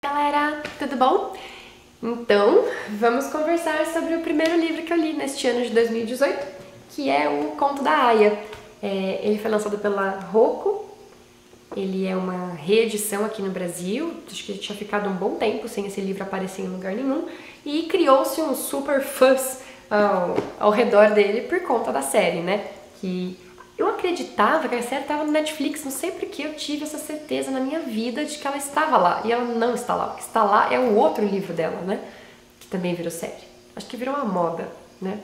Galera, tudo bom? Então, vamos conversar sobre o primeiro livro que eu li neste ano de 2018, que é o Conto da Aia. Ele foi lançado pela Rocco, ele é uma reedição aqui no Brasil, acho que tinha ficado um bom tempo sem esse livro aparecer em lugar nenhum, e criou-se um super fuzz ao redor dele por conta da série, né? Que eu acreditava que a série estava no Netflix, não sei porque eu tive essa certeza na minha vida de que ela estava lá, e ela não está lá. O que está lá é o outro livro dela, né? Que também virou série. Acho que virou uma moda, né?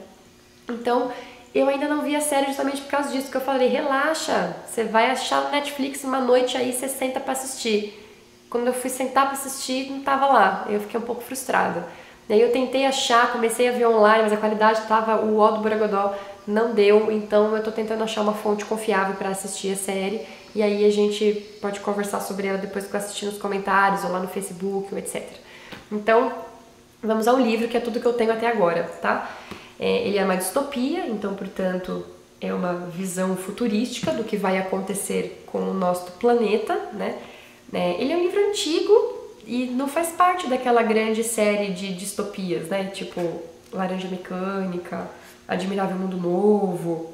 Então, eu ainda não vi a série justamente por causa disso, que eu falei, relaxa, você vai achar no Netflix uma noite aí, você senta pra assistir. Quando eu fui sentar pra assistir, não tava lá, eu fiquei um pouco frustrada. Daí eu tentei achar, comecei a ver online, mas a qualidade tava o ó do Borogodó, não deu, então eu tô tentando achar uma fonte confiável pra assistir a série, e aí a gente pode conversar sobre ela depois que eu assistir nos comentários, ou lá no Facebook, ou etc. Então, vamos ao livro, que é tudo que eu tenho até agora, tá? Ele é uma distopia, então, portanto, é uma visão futurística do que vai acontecer com o nosso planeta, né? Ele é um livro antigo e não faz parte daquela grande série de distopias, né? Tipo Laranja Mecânica, Admirável Mundo Novo.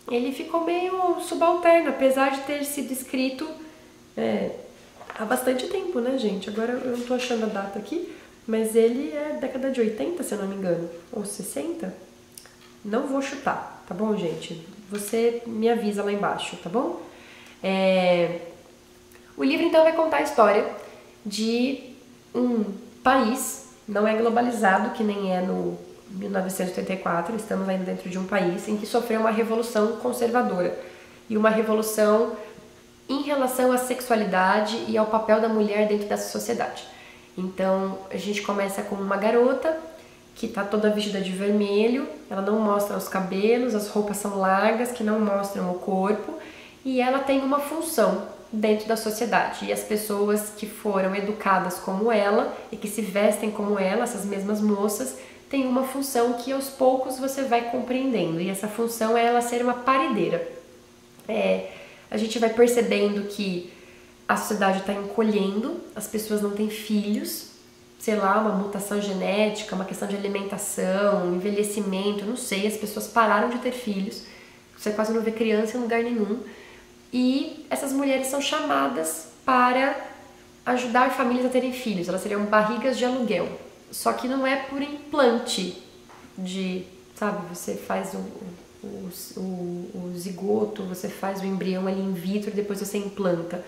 Ele ficou meio subalterno, apesar de ter sido escrito há bastante tempo, né, gente? Agora eu não tô achando a data aqui, mas ele é década de 80, se eu não me engano, ou 60. Não vou chutar, tá bom, gente? Você me avisa lá embaixo, tá bom? O livro, então, vai contar a história de um país, não é globalizado, que nem é no 1984, estamos ainda dentro de um país em que sofreu uma revolução conservadora e uma revolução em relação à sexualidade e ao papel da mulher dentro dessa sociedade. Então, a gente começa com uma garota que tá toda vestida de vermelho, ela não mostra os cabelos, as roupas são largas, que não mostram o corpo, e ela tem uma função dentro da sociedade. E as pessoas que foram educadas como ela e que se vestem como ela, essas mesmas moças, têm uma função que aos poucos você vai compreendendo. E essa função é ela ser uma paredeira. A gente vai percebendo que a sociedade está encolhendo, as pessoas não têm filhos, sei lá, uma mutação genética, uma questão de alimentação, envelhecimento, não sei, as pessoas pararam de ter filhos, você quase não vê criança em lugar nenhum, e essas mulheres são chamadas para ajudar famílias a terem filhos, elas seriam barrigas de aluguel, só que não é por implante de, sabe, você faz o zigoto, você faz o embrião ali in vitro e depois você implanta.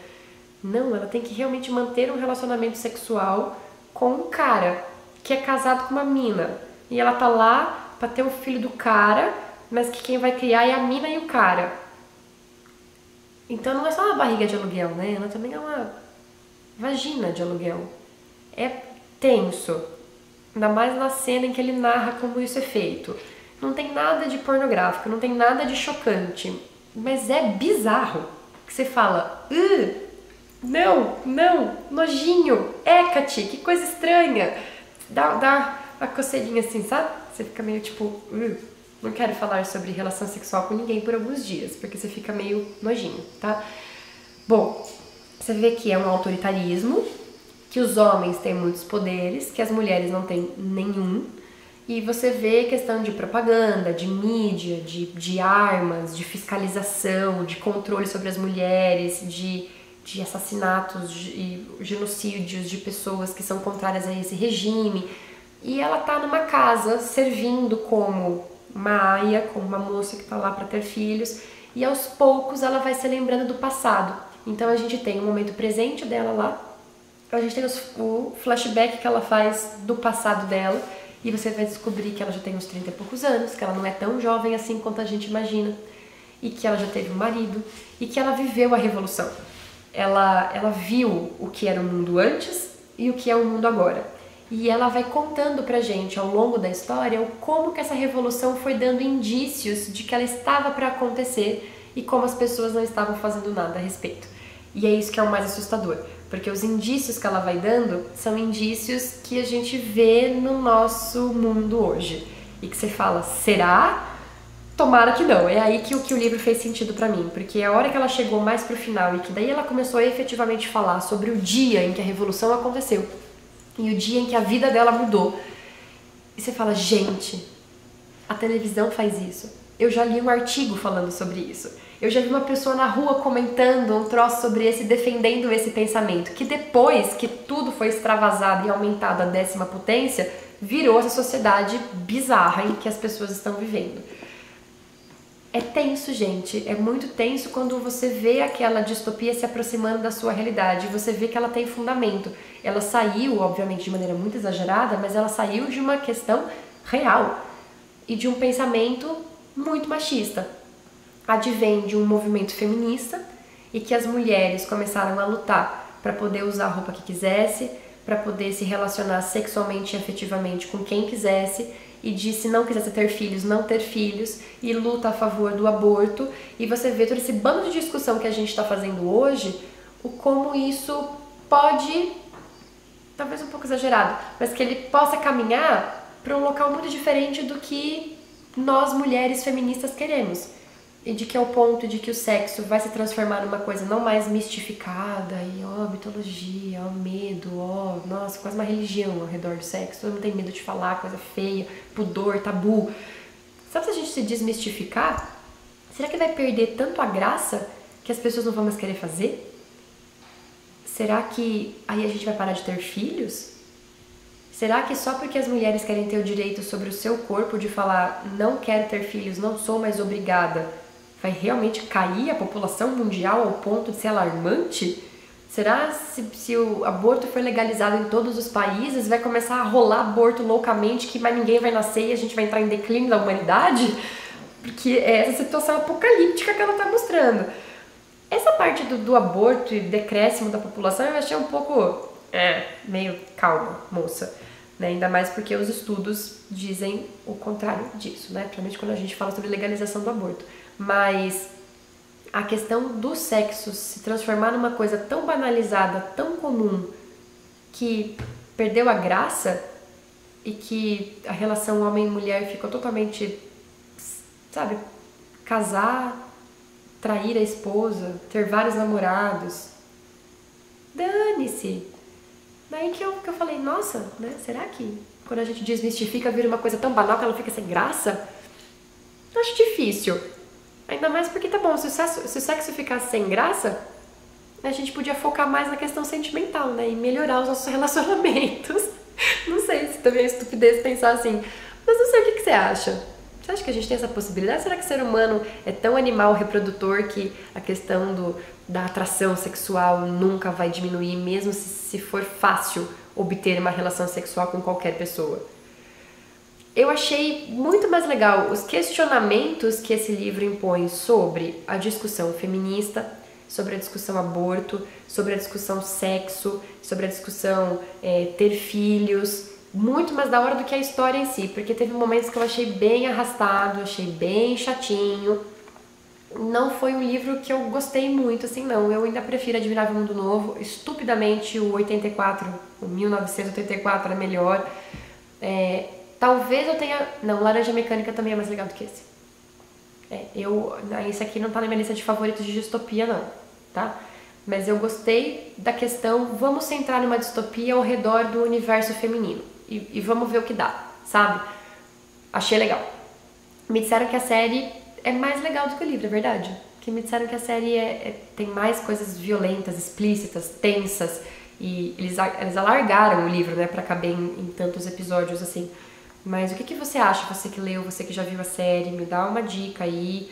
Não, ela tem que realmente manter um relacionamento sexual com um cara que é casado com uma mina. E ela tá lá pra ter o filho do cara, mas que quem vai criar é a mina e o cara. Então não é só uma barriga de aluguel, né? Ela também é uma vagina de aluguel. É tenso. Ainda mais na cena em que ele narra como isso é feito. Não tem nada de pornográfico, não tem nada de chocante. Mas é bizarro. Que você fala... Não, nojinho, Hecate, que coisa estranha. Dá uma coceirinha assim, sabe? Você fica meio tipo, não quero falar sobre relação sexual com ninguém por alguns dias, porque você fica meio nojinho, tá? Bom, você vê que é um autoritarismo, que os homens têm muitos poderes, que as mulheres não têm nenhum, e você vê questão de propaganda, de mídia, de armas, de fiscalização, de controle sobre as mulheres, de assassinatos e genocídios de pessoas que são contrárias a esse regime. E ela tá numa casa servindo como uma aia, como uma moça que tá lá para ter filhos, e aos poucos ela vai se lembrando do passado. Então a gente tem o momento presente dela lá, a gente tem o flashback que ela faz do passado dela, e você vai descobrir que ela já tem uns 30 e poucos anos, que ela não é tão jovem assim quanto a gente imagina, e que ela já teve um marido, e que ela viveu a revolução. Ela viu o que era o mundo antes e o que é o mundo agora. E ela vai contando pra gente ao longo da história como que essa revolução foi dando indícios de que ela estava para acontecer e como as pessoas não estavam fazendo nada a respeito. E é isso que é o mais assustador, porque os indícios que ela vai dando são indícios que a gente vê no nosso mundo hoje. E que você fala, será? tomara que não. É aí que o livro fez sentido pra mim, porque a hora que ela chegou mais pro final e que daí ela começou a efetivamente falar sobre o dia em que a revolução aconteceu e o dia em que a vida dela mudou, e você fala, gente, a televisão faz isso. Eu já li um artigo falando sobre isso. Eu já vi uma pessoa na rua comentando um troço sobre esse, defendendo esse pensamento, que depois que tudo foi extravasado e aumentado à 10ª potência, virou essa sociedade bizarra em que as pessoas estão vivendo. É tenso, gente. É muito tenso quando você vê aquela distopia se aproximando da sua realidade. Você vê que ela tem fundamento. Ela saiu, obviamente, de maneira muito exagerada, mas ela saiu de uma questão real e de um pensamento muito machista. Advém de um movimento feminista e que as mulheres começaram a lutar para poder usar a roupa que quisesse, para poder se relacionar sexualmente e afetivamente com quem quisesse, e de se não quisesse ter filhos, não ter filhos, e luta a favor do aborto. E você vê todo esse bando de discussão que a gente está fazendo hoje, o como isso pode, talvez um pouco exagerado, mas que ele possa caminhar para um local muito diferente do que nós mulheres feministas queremos. E de que é o ponto de que o sexo vai se transformar numa coisa não mais mistificada e mitologia, medo, nossa, quase uma religião ao redor do sexo. Todo mundo tem medo de falar, coisa feia, pudor, tabu. Sabe, se a gente se desmistificar, será que vai perder tanto a graça que as pessoas não vão mais querer fazer? Será que aí a gente vai parar de ter filhos? Será que só porque as mulheres querem ter o direito sobre o seu corpo de falar não quero ter filhos, não sou mais obrigada, vai realmente cair a população mundial ao ponto de ser alarmante? Será se o aborto for legalizado em todos os países, vai começar a rolar aborto loucamente, que mais ninguém vai nascer e a gente vai entrar em declínio da humanidade? Porque é essa situação apocalíptica que ela está mostrando. Essa parte do aborto e decréscimo da população eu achei um pouco, meio calma, moça. Né? Ainda mais porque os estudos dizem o contrário disso, né? Principalmente quando a gente fala sobre legalização do aborto. Mas a questão do sexo se transformar numa coisa tão banalizada, tão comum, que perdeu a graça e que a relação homem e mulher ficou totalmente, sabe, casar, trair a esposa, ter vários namorados. Dane-se! Daí que eu falei, nossa, né, será que quando a gente desmistifica vira uma coisa tão banal que ela fica sem graça? Acho difícil. Ainda mais porque, tá bom, se o sexo ficasse sem graça, a gente podia focar mais na questão sentimental, né? E melhorar os nossos relacionamentos. Não sei se também é estupidez pensar assim, mas não sei o que você acha. Você acha que a gente tem essa possibilidade? Será que o ser humano é tão animal reprodutor que a questão da atração sexual nunca vai diminuir, mesmo se for fácil obter uma relação sexual com qualquer pessoa? Eu achei muito mais legal os questionamentos que esse livro impõe sobre a discussão feminista, sobre a discussão aborto, sobre a discussão sexo, sobre a discussão ter filhos, muito mais da hora do que a história em si, porque teve momentos que eu achei bem arrastado, achei bem chatinho. Não foi um livro que eu gostei muito, assim, não. Eu ainda prefiro Admirável Mundo Novo. Estupidamente, o 1984 é melhor. Talvez eu tenha... Não, Laranja Mecânica também é mais legal do que esse. Esse aqui não tá na minha lista de favoritos de distopia, não, tá? Mas eu gostei da questão, vamos centrar numa distopia ao redor do universo feminino. E vamos ver o que dá, sabe? Achei legal. Me disseram que a série é mais legal do que o livro, é verdade? Que me disseram que a série tem mais coisas violentas, explícitas, tensas. E eles alargaram o livro, né, pra caber em tantos episódios, assim. Mas o que você acha? Você que leu, você que já viu a série, me dá uma dica aí.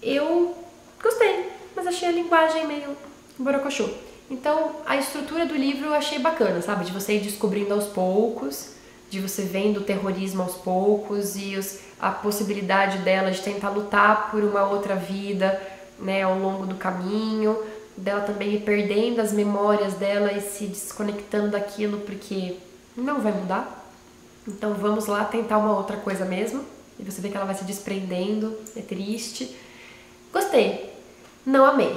Eu gostei, mas achei a linguagem meio borocochô. Então, a estrutura do livro eu achei bacana, sabe? De você ir descobrindo aos poucos, de você vendo o terrorismo aos poucos e a possibilidade dela de tentar lutar por uma outra vida, né, ao longo do caminho, dela também ir perdendo as memórias dela e se desconectando daquilo porque não vai mudar. Então vamos lá tentar uma outra coisa mesmo. E você vê que ela vai se desprendendo, é triste. Gostei, não amei.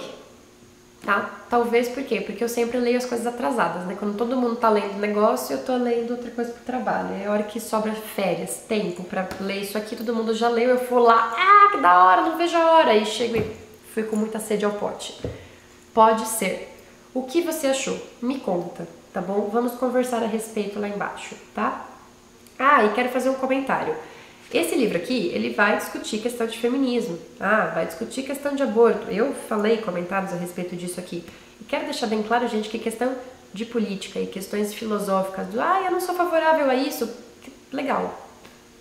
tá? Talvez por quê? Porque eu sempre leio as coisas atrasadas, né? Quando todo mundo tá lendo negócio, eu tô lendo outra coisa pro trabalho. É a hora que sobra férias, tempo pra ler isso aqui, todo mundo já leu, eu vou lá, que da hora, não vejo a hora. Aí chego e fui com muita sede ao pote. Pode ser. O que você achou? Me conta, tá bom? Vamos conversar a respeito lá embaixo, tá? E quero fazer um comentário. Esse livro aqui, ele vai discutir questão de feminismo, vai discutir questão de aborto. Eu falei comentários a respeito disso aqui. E quero deixar bem claro, gente, que questão de política e questões filosóficas, eu não sou favorável a isso, legal,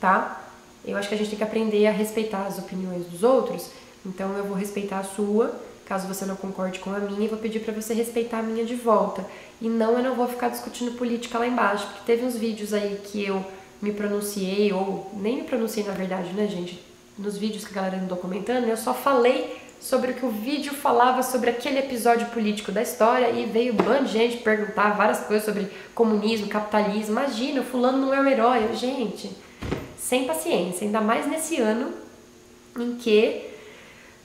tá? Eu acho que a gente tem que aprender a respeitar as opiniões dos outros, então eu vou respeitar a sua, caso você não concorde com a minha, eu vou pedir pra você respeitar a minha de volta. E não, eu não vou ficar discutindo política lá embaixo, porque teve uns vídeos aí que eu me pronunciei, ou nem me pronunciei na verdade, né, gente? Nos vídeos que a galera andou comentando, eu só falei sobre o que o vídeo falava sobre aquele episódio político da história e veio um bando de gente perguntar várias coisas sobre comunismo, capitalismo. Imagina, o fulano não é um herói. Gente, sem paciência, ainda mais nesse ano em que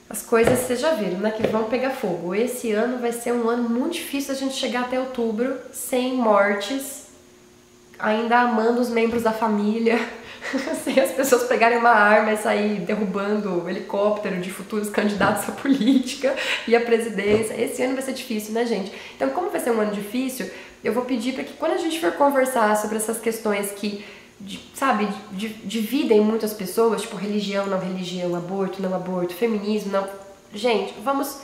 as coisas, vocês já viram, né, que vão pegar fogo. Esse ano vai ser um ano muito difícil a gente chegar até outubro sem mortes, ainda amando os membros da família, sem as pessoas pegarem uma arma e sair derrubando o helicóptero de futuros candidatos à política e à presidência. Esse ano vai ser difícil, né, gente? Então, como vai ser um ano difícil, eu vou pedir para que quando a gente for conversar sobre essas questões que, dividem muitas pessoas, tipo religião, não religião, aborto, não aborto, feminismo, não... Gente, vamos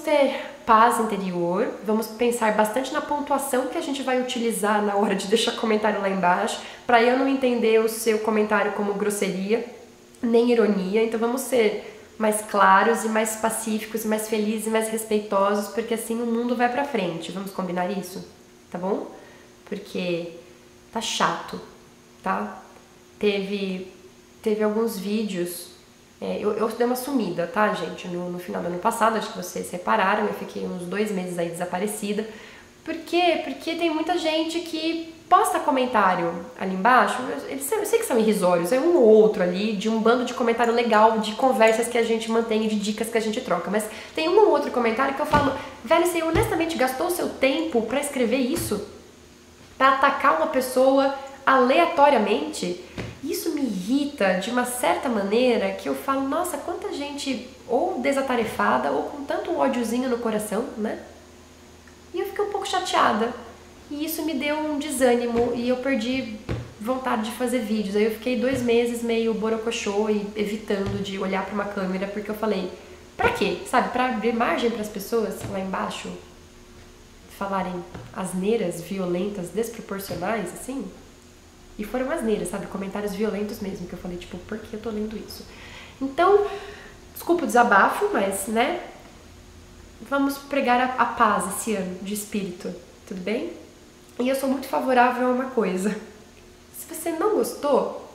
ter paz interior, vamos pensar bastante na pontuação que a gente vai utilizar na hora de deixar comentário lá embaixo, para eu não entender o seu comentário como grosseria, nem ironia. Então vamos ser mais claros e mais pacíficos, e mais felizes e mais respeitosos, porque assim o mundo vai pra frente. Vamos combinar isso? Tá bom? Porque tá chato, tá? Teve alguns vídeos... Eu dei uma sumida, tá, gente? No final do ano passado, acho que vocês repararam, eu fiquei uns 2 meses aí desaparecida. Por quê? Porque tem muita gente que posta comentário ali embaixo, eu sei que são irrisórios, é um ou outro ali, de um bando de comentário legal, de conversas que a gente mantém, de dicas que a gente troca, mas tem um ou outro comentário que eu falo, velho, você honestamente gastou o seu tempo pra escrever isso? Pra atacar uma pessoa aleatoriamente? Isso me irrita de uma certa maneira que eu falo, nossa, quanta gente ou desatarefada ou com tanto ódiozinho no coração, né? E eu fiquei um pouco chateada. E isso me deu um desânimo e eu perdi vontade de fazer vídeos. Aí eu fiquei 2 meses meio borocochô e evitando de olhar pra uma câmera, porque eu falei, pra quê? Sabe, pra abrir margem pras pessoas lá embaixo falarem asneiras, violentas, desproporcionais, assim? E foram asneiras, sabe? Comentários violentos mesmo, que eu falei, tipo, por que eu tô lendo isso? Então, desculpa o desabafo, mas, né? Vamos pregar a paz esse ano, de espírito, tudo bem? E eu sou muito favorável a uma coisa. Se você não gostou,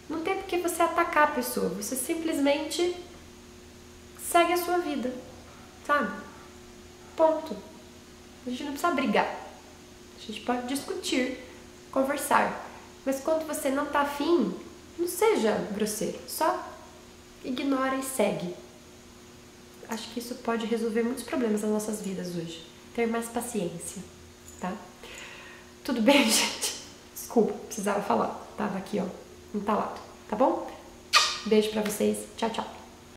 não tem por que você atacar a pessoa. Você simplesmente segue a sua vida, sabe? Ponto. A gente não precisa brigar. A gente pode discutir, conversar. Mas quando você não tá afim, não seja grosseiro. Só ignora e segue. Acho que isso pode resolver muitos problemas nas nossas vidas hoje. Ter mais paciência, tá? Tudo bem, gente? Desculpa, precisava falar. Tava aqui, ó, entalado. Tá bom? Beijo pra vocês. Tchau, tchau.